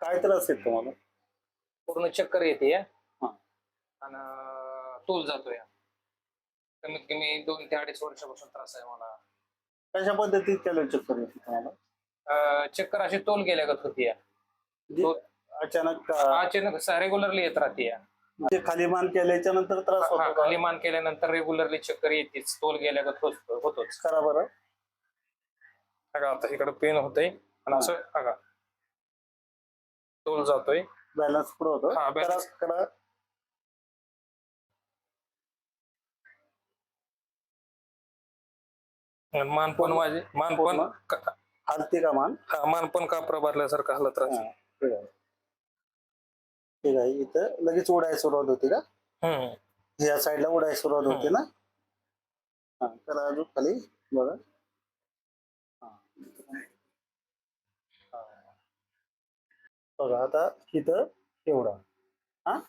काय त्रास आहे तुम्हाला? पूर्ण चक्कर येते हा. आणि तोल जातोय. कमीत कमी 2 ते 2.5 वर्षापासून त्रास आहे मला. कशा पद्धतीत केलं चक्कर येते तुम्हाला? चक्कर अशी तोल गेल्यागत होती. म्हणजे अचानक का? अचानक रेग्युलरली येत राहते. म्हणजे खाली मान केल्याच्या नंतर त्रास होतो का? खाली मान केल्यानंतर रेग्युलरली चक्कर येतेच, तोल गेल्यागत होतोच. करा बरं. बघा आता इकडे पेन होतंय आणि असं बघा तोल जातोय. बॅलन्स पुढे होतो. हा, करा balance. करा. मान पण माझे मान पण हलते का मान? मान पण कापरा भरल्यासारखं हलत हा, राहते. ठीक आहे. ठीक आहे. इथं लगेच उडायला सुरुवात होती का? ह्या साईडला उडायला सुरुवात होते ना? हा, करा अजून खाली बघा. हा. बघा आता इथं एवढा. हा,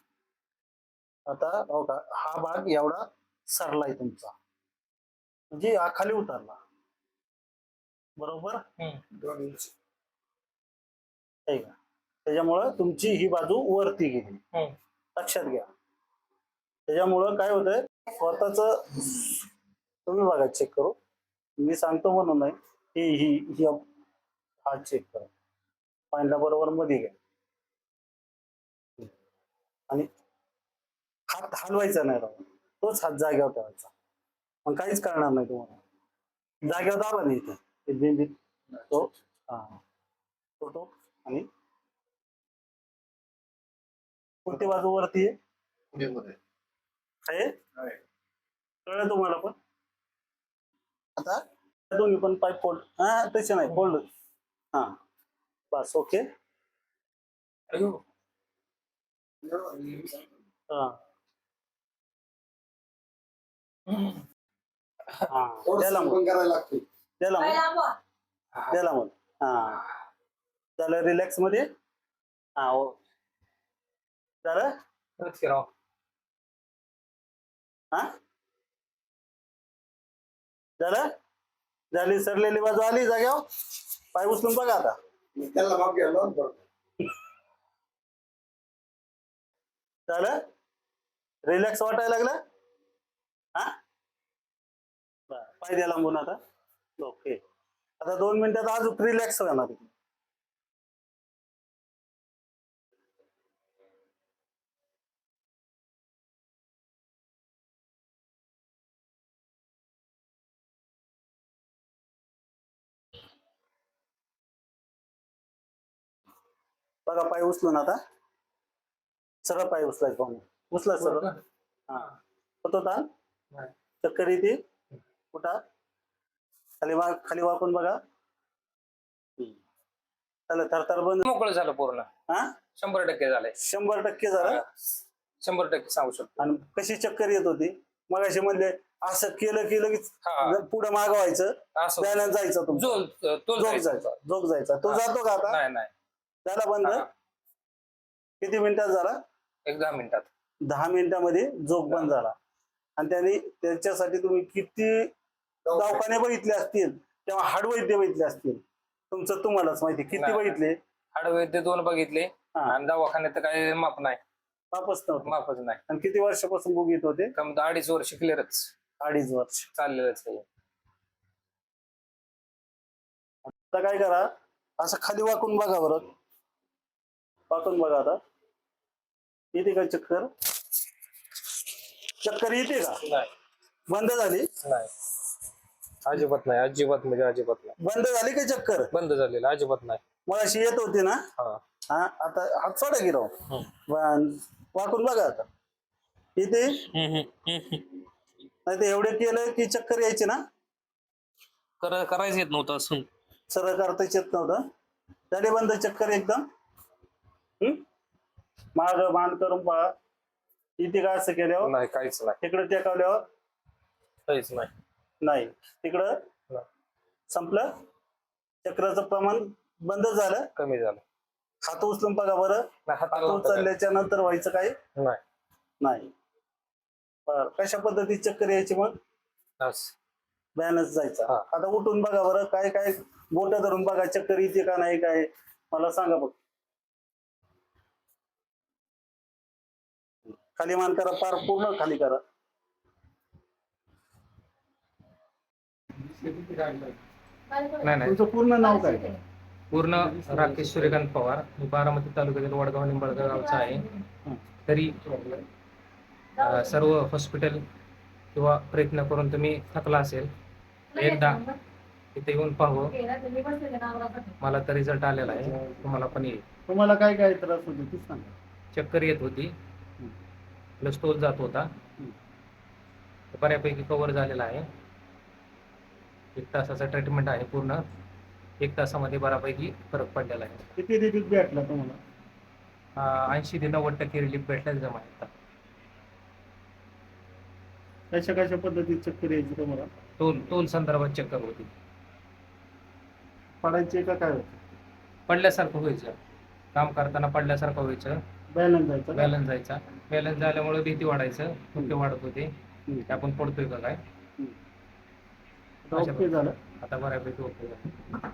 आता हो का, हा भाग एवढा सरलाय तुमचा, म्हणजे हा खाली उतरला बरोबर. 2 इंच. ठीक आहे. त्याच्यामुळं तुमची ही बाजू वरती गेली, लक्षात घ्या. त्याच्यामुळं काय होतंय, स्वतःच तुम्ही बघा, चेक करू. मी सांगतो म्हणून नाही, ही ही ही हा चेक करा, पाहिला बरोबर मध्ये घ्या आणि हात हलवायचा नाही राव, तोच हात जागेवर ठेवायचा. मग काहीच करणार नाही तुम्हाला. जागेवर दाबा नाही इथं बिंबीत तो. हा, तो आणि कोणती बाजू वरती आहे? कळलं तुम्हाला पण? आता दोन्ही पण पाय फोल्ड. हा, तसे नाही फोल्ड. हा, बस ओके. हा हा, त्याला मग करायला लागते. त्याला मग त्याला मग हा, झालं रिलॅक्स मध्ये. हा, हो झालं. हा, झालं. झाली, सरलेली बाजू आली जाग्यावर. पाय उचलून बघा आता. त्याला माफ घ्यायला झालं, रिलॅक्स वाटायला लागलं. हा, पाय द्या लांबून आता. ओके. आता 2 मिनिटात अजून रिलॅक्स होणार. बघा पाय उचलून आता. सरळ पाय उचलायचं पाहून. उचला सरळ. हा, होतो ताण. चक्कर येते. कुठं खाली वाकून बघा. चला, थरथर बंद. मोकळं झालं पूर्ण. हा, 100% झालंय. 100% झालं. 100% सांगू शकतो. आणि कशी चक्कर येत होती मग अशी म्हणले, असं केलं की लगेच पुढे मागवायचं, असं बॅलन्स जायचं तुमचं. तोल जायचा. झोप जायचा. तो जातो का आता? नाही. झाला बंद. किती मिनिटात झाला? 10 मिनिटात. 10 मिनिटामध्ये झोप बंद झाला. आणि त्याच्यासाठी तुम्ही किती दवाखाने बघितले असतील, तेव्हा हाडवैद्य बघितले असतील. तुमचं तुम्हालाच माहिती किती बघितले. हाडवैद्य 2 बघितले आणि दवाखान्यात तर काही माप नाही. मापच नाही. आणि किती वर्षापासून बघित होते? कम 2.5 वर्ष क्लिअरच. 2.5 वर्ष चाललेलंच आहे. आता काय करा, असं खाली वाकून बघा बरं. वाकून बघा आता. येते का चक्कर? चक्कर येते का? नाही. बंद झाली? नाही, अजिबात नाही. अजिबात म्हणजे अजिबात नाही. बंद झाली का चक्कर? बंद झालेलं अजिबात नाही. मग अशी येत होती ना? हा, आता हात सोडा की राव. वाकून बघा आता. इथे नाही, ते एवढे केलं की चक्कर यायची ना? करायचं येत नव्हतं असून. सरळ करताच येत नव्हतं. झाली बंद चक्कर एकदम. माग मान करून पहा. इथे काय असं केल्यावर? नाही, काहीच नाही. तिकडे टेकावल्यावर? काहीच नाही. नाही. तिकडं संपलं. चक्राचं प्रमाण बंद झालं, कमी झालं. हात उचलून बघा बरं. हात उचलल्याच्या नंतर व्हायचं काही नाही. बरं, कशा पद्धतीत चक्कर यायची मग? बॅलन्स जायचा. आता उठून बघा बरं. काय बोट धरून बघा, चक्कर येते का नाही काय मला सांगा बघ. खाली मान करा, पार पूर्ण खाली करा. नाही नाही, तुमचं पूर्ण नाव काय? पूर्ण राकेश सूर्यकांत पवार. मी बारामती तालुक्यातील वडगाव निंबाळकर गावचा आहे. तरी सर्व हॉस्पिटल किंवा प्रयत्न करून तुम्ही थकला असेल, एकदा इथे येऊन पाहावं. मला तर रिझल्ट आलेला आहे, तुम्हाला पण येईल. तुम्हाला काय काय त्रास होते ते सांगा. चक्कर येत होती, प्लस तोल जात होता, बऱ्यापैकी कव्हर झालेला आहे. 1 तासाचा ट्रीटमेंट आहे. पूर्ण 1 तासामध्ये बऱ्यापैकी फरक पडलेला आहे. किती रिलीफ भेटला तुम्हाला? 80 ते 90% रिलीफ भेटला जमा आहे. कशा कशा पद्धतीत चक्कर यायची तुम्हाला? तोल संदर्भात चक्कर होती. पडायचे का काय होतं? पडल्यासारखं व्हायचं, काम करताना पडल्यासारखं व्हायचं, बॅलन्स जायचा? बॅलन्स झाल्यामुळे भीती वाढायचं, धोके वाढत होते की आपण पडतोय का काय. ओके झालं. आता बऱ्यापैकी ओके झालं.